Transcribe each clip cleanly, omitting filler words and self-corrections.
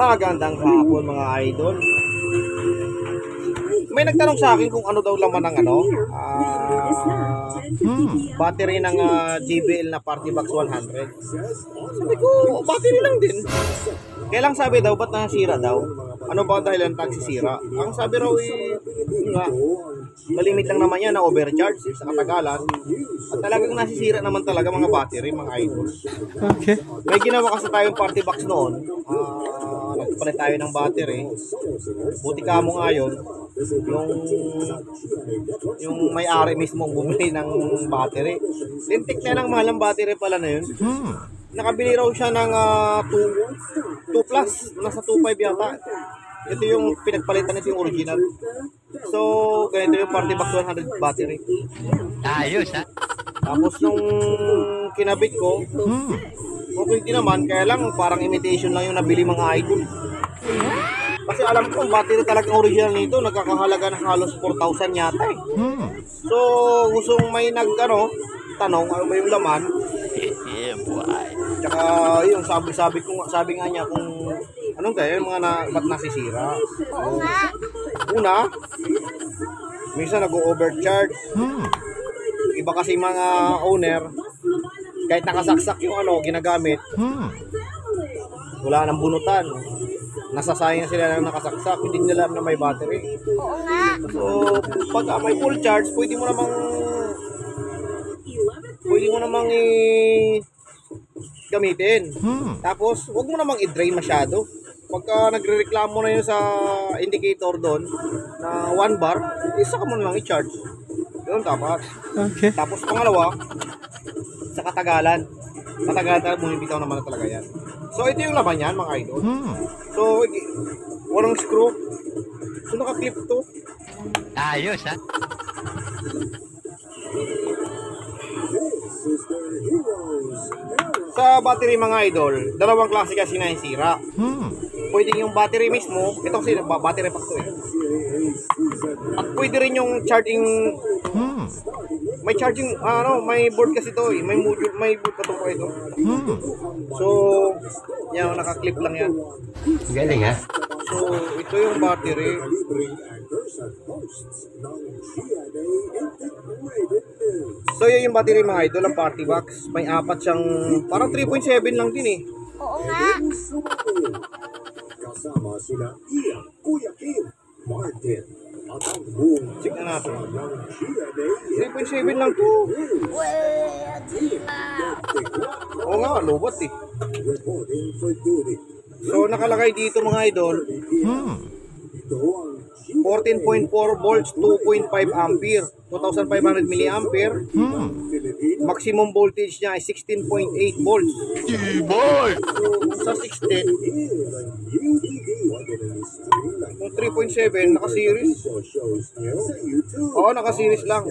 Magandang hapon mga idol. May nagtanong sa akin kung ano daw laman ng battery ng JBL na Party Box 100. Sabi ko, battery lang din. Kaya lang sabi daw, ba't nasira daw? Ano ba dahilan tagsisira? Ang sabi raw nga, malimit lang naman yan na overcharge sa katagalan. At talagang nasisira naman talaga mga battery, mga idol. Okay. May ginawa kasi tayong Party Box noon. Nagpalit tayo ng battery. Buti ka mo ngayon, yung may-ari mismo bumili ng battery. Lintik na ng mahal ng battery pala na yun. Nakabili raw siya ng 2 plus, nasa 2.5 yata. Ito yung pinagpalitan, ito yung original. So, ganito yung Party Box 100 battery. Ayos ha? Tapos nung kinabit ko, okay din naman, kaya lang parang imitation lang yung nabili mga idol. Kasi alam ko, battery talagang original nito, nagkakahalaga ng halos 4,000 yata eh. So, gustong may tanong, ano ba yung laman? Tsaka yung sabi nga niya kung anong kaya yung mga ba't nasisira. Una, minsan nag-overcharge. Iba kasi mga owner, kahit nakasaksak yung ginagamit, wala nang bunutan. Nasasayang sila lang nakasaksak, hindi nila alam na may battery. So, pag may full charge, pwede mo namang gamitin. Tapos, huwag mo namang i-drain masyado. Pagka nagre-reklamo na yun sa indicator doon na 1 bar, isa ka mo na lang i-charge. Yun dapat. Okay. Tapos pangalawa, sa katagalan. Katagalan, bumibitaw naman na talaga yan. So, ito yung laman yan, mga idol. So, walang screw. So, naka-clip to. Ayos ha? Sa battery mga idol, dalawang klase kasi na yung sira. Pwede yung battery mismo, ito kasi battery pack to eh. At pwede rin yung charging, may charging, may board kasi to eh. May module, may board pa to po ito. So, yan, naka-clip lang yan. Galing ha? So, ito yung battery. So, yun yung battery mga idol, ang Party Box. May apat siyang, parang 3.7 lang din eh. Oo nga. Kasama sila Ian, Kuya Kim, Martin, at ang buong Check na natin. 3.7 3.7 lang to. Well, Oo nga, lobot eh. reporting for duty. So, nakalagay dito mga idol, Ito ang 14.4 volts, 2.5 ampere, 2,500 milliampere. Maximum voltage niya ay 16.8 volts. Boy! So, sa 16, yung 3.7, naka-series. Oo, naka-series lang.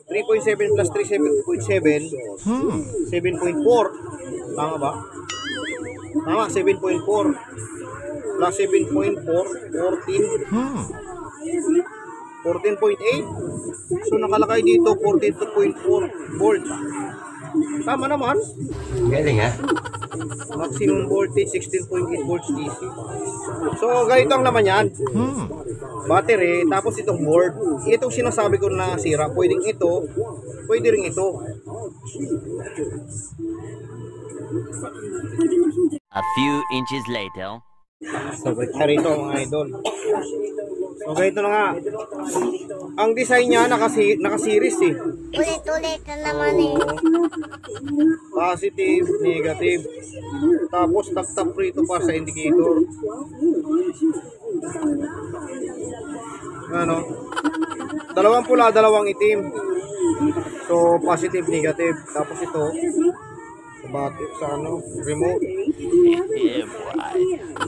3.7 plus 3.7, 7.4. Tama ba? Tama, 7.4. Plus 7.4, 14. 14.8. So, nakalakay dito, 42.4 volts. Tama naman. Galing ha? Maximum voltage 16.8 volts DC. So ganito ang laman yan. Battery, tapos itong board. Itong sinasabi ko na sira, pwedeng ito, pwede rin ito. A few inches later. So ganito mga idol. So ganito na nga. Ang design niya naka-series eh. Ulit-ulit na naman eh. Positive, negative. Tapos tap-tap rito para sa indicator. Ano? Dalawang pula, dalawang itim. So positive, negative. Tapos ito sa remote.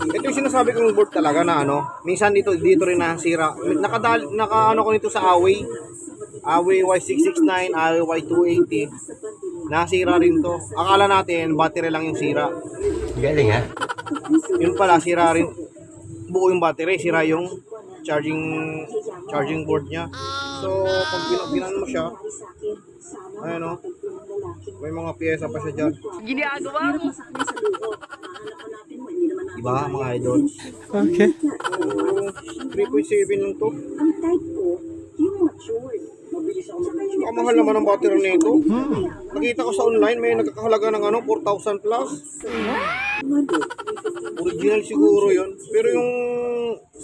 Ito yung sinasabi kong board talaga na minsan dito rin nasira. Naka ko nito sa Away Y669, Away Y280. Nasira rin to. Akala natin battery lang yung sira. Galing ha? Yun pala, sira rin. Buo yung battery, sira yung charging board niya. So, pag binan mo siya, ayun may mga piyesa pa siya dyan. Ginagawa mo? Diba mga idol? Okay. 3.7 lang to. Ang mahal naman ang battery nito. Nakita ko sa online may nagkakahalaga ng 4,000 plus. Original siguro yun. Pero yung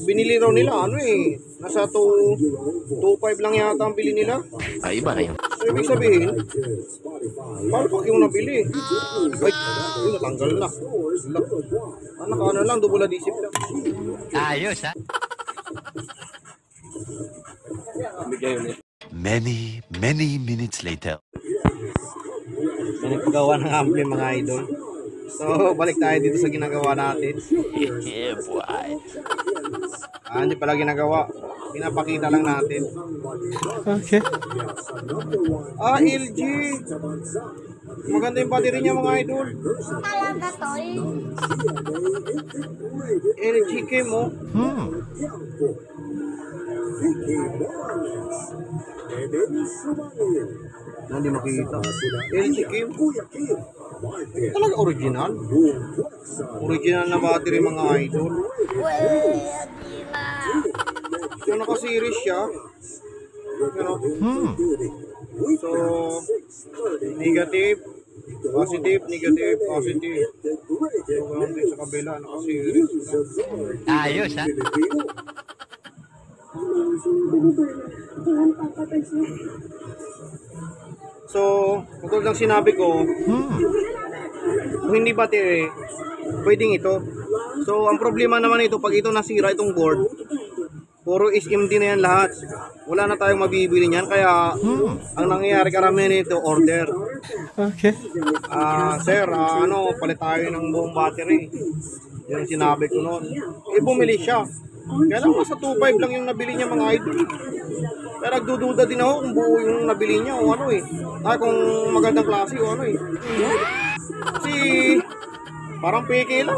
binili raw nila nasa 2.5 lang yata ang bili nila. Ay, iba na yun. So ibig sabihin, paano pag yung nabili? Wait, yun natanggal na. Ano lang, double adhesive lang. Ayos ha. Many minutes later. May nagpagawa ng ampli mga idol. So balik tayo dito sa ginagawa natin. Yeah, boy. Hindi pala ginagawa. Pinapakita lang natin. Okay. LG. Maganda yung battery niya mga idol. Talaga, tol. LG Kim oh. Hindi makikita. LG Kim. Talaga original. Original na battery mga idol. Pwede na. So naka-series siya. So negative, positive, negative, positive. So ganun din sa kabila, naka-series. Ayos ha. So, katulad ng sinabi ko, kung hindi battery, pwedeng ito. So, ang problema naman ito, pag ito nasira, itong board, puro is MD na yan lahat. Wala na tayong mabibili niyan, kaya ang nangyayari karamihan nito, order. Okay. Sir, palit tayo ng buong battery. Yung sinabi ko noon. Bumili siya. Kaya lang, nasa 2.5 lang yung nabili niya mga idol. Pero nagdududa din ako kung buo yung nabili niya o kung magandang klase o Kasi parang peke lang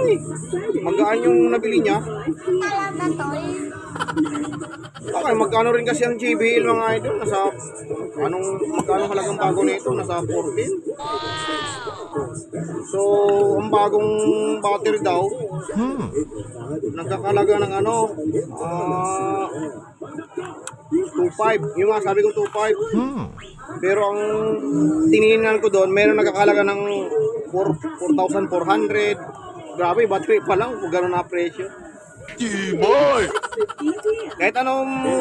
Magaan yung nabili niya. Talaga, tol. Okay, magkano rin kasi ang JBL mga idol? Magkano halagang bago nito? Nasa 14. So, ang bagong battery daw, nagkakalaga ng 2.5. Yung nga sabi ko 2.5. Pero ang tiningnan ko doon, meron nagkakalaga ng 4,400. Grabe, battery pa lang kung gano'n na presyo. Boy! Kahit anong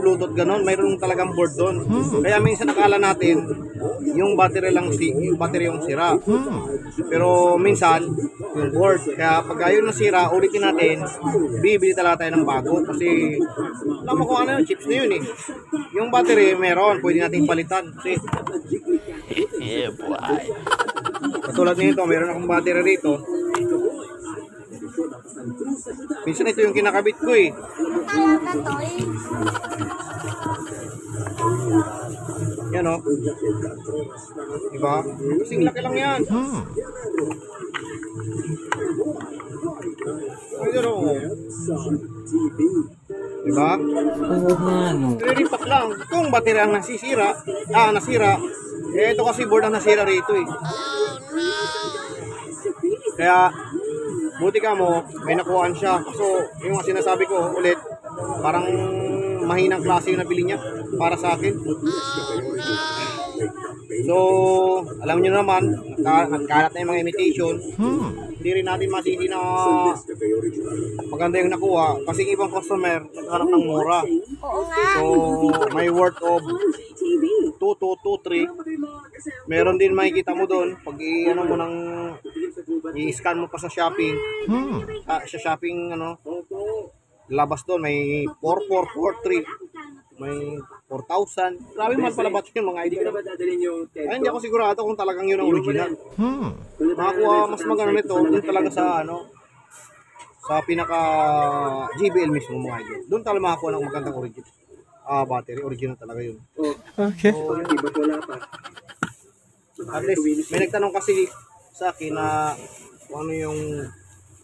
Bluetooth ganun, mayroon talagang board doon. Kaya minsan nakala natin yung battery yung sira. Pero minsan yung board. Kaya pag yun nasira, ulitin natin, bibili talaga tayo ng bago kasi alam mo kung yung chips na yun Yung battery meron, pwede nating palitan kasi Yeah, boy. katulad nito, meron akong battery rito. Minsan ito yung kinakabit ko Talaga, tol. Yan Diba? Kasing laki lang yan. Diba? Re-repack lang. Kung battery ang nasira, ito kasi board ang nasira rito Kaya buti ka mo, may nakuhaan siya. So, yung sinasabi ko ulit, parang mahinang klase yung nabili niya para sa akin. So, alam niyo naman, nagkalat na yung mga imitation. Hindi rin natin masisi na maganda yung nakuha. Kasi yung ibang customer, naghanap ng mura. Oo nga. So, may worth of 2, 3. Meron din makikita mo doon pag i-scan mo pa sa shopping. Sa shopping labas doon may 4,443. May 4,000. Grabe man pala ba't yung mga ID. Ay, hindi ako sigurado kung talagang yun ang original. Makakuha mas maganda nito doon talaga sa sa pinaka JBL mismo mga ID. Doon talaga makakuha ng magandang original. Battery, original talaga yun. Okay. So, at least, may nagtanong kasi sa akin na kung ano yung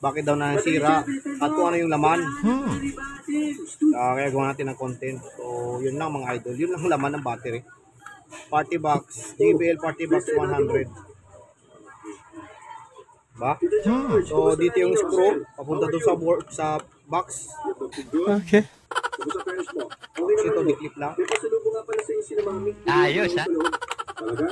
bakit daw nasira at kung ano yung laman. Kaya gawa natin ng content. So, yun lang mga idol. Yun lang laman ng battery. Party box. JBL Party Box 100. Ba? So dito yung screw, papunta doon sa board, sa box. Okay. Kung sa parents mo, okay Tapos ito, naman yun. di-clip lang. May pasalubong nga pala sa inyo sila Mami. Ayos, ha? Talaga?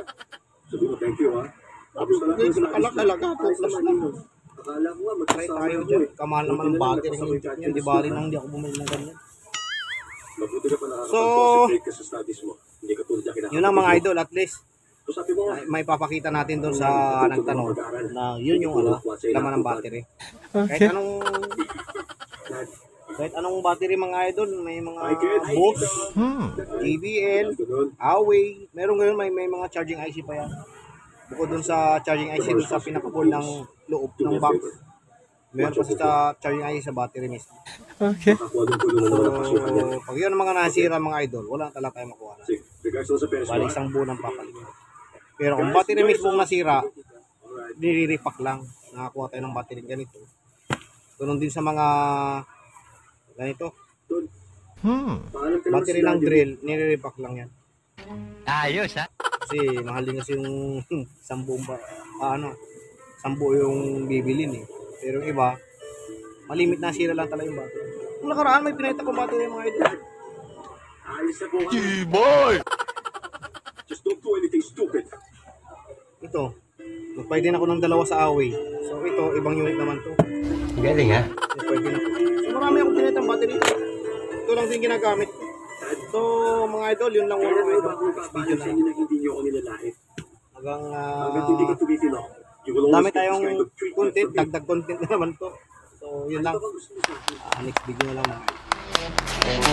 Sabi mo, thank you ha. Tapos na Hindi, alak talaga. Ayos Plus naman lang. yun. Akala ko nga, Try tayo dyan. Kamahal naman ang battery ng yan. Di ba rin ang hindi ako bumili ng ganyan. Mabuti ka pa So, nakakapag-concentrate ka sa studies mo. Hindi ka tulad niya kinakapag. Yun ang mga idol, at least. So sabi mo nga, May papakita natin doon sa nagtanong na yun yung laman ng battery. Okay. Kahit anong battery mga idol, may mga Bosch, JBL, ganun. Huawei, meron ngayon may mga charging IC pa yan. Bukod dun sa charging IC dun sa pinaka-pull ng loob ng box. Meron pa sa charging IC sa battery mismo. Okay. Nakakuha doon pulo na naman ang pasukan niya. So, pag yun ang mga nasira mga idol, wala talaga tayo makuha na. Sige, regards doon sa parents mo. Bali isang buwan ang papalit. Pero kung battery mismo nasira, nire-repack lang. Nakakuha tayo ng battery ganito. Ganun din sa mga ganito. Paalam ka naman Battery sila, ng drill, nire-repack lang yan. Ayos, ha? Kasi mahal din kasi yung isang buong isang buo yung bibilin eh. Pero yung iba, malimit na sila lang talaga yung battery. Kung nakaraan may pinahita kong battery yung mga idol. Ayos na po ha. T-Boy! Just don't do anything stupid. Ito, nagpay din ako ng dalawa sa Huawei. So ito, ibang unit naman to. Galing, ha? Nagpay din ako. So marami akong pinahita ng battery. Ito lang din ginagamit ko. So mga idol, yun lang Kaya mga may idol. bagong Video papahal sa na. inyo na hindi nyo ako nilalait. Hanggang Hanggang hindi ka tumitino. You will always dami get this tayong kind of treatment content, from me. dagdag content na naman to. So yun lang. Ano ba gusto mo sa akin? Next video na lang mga idol.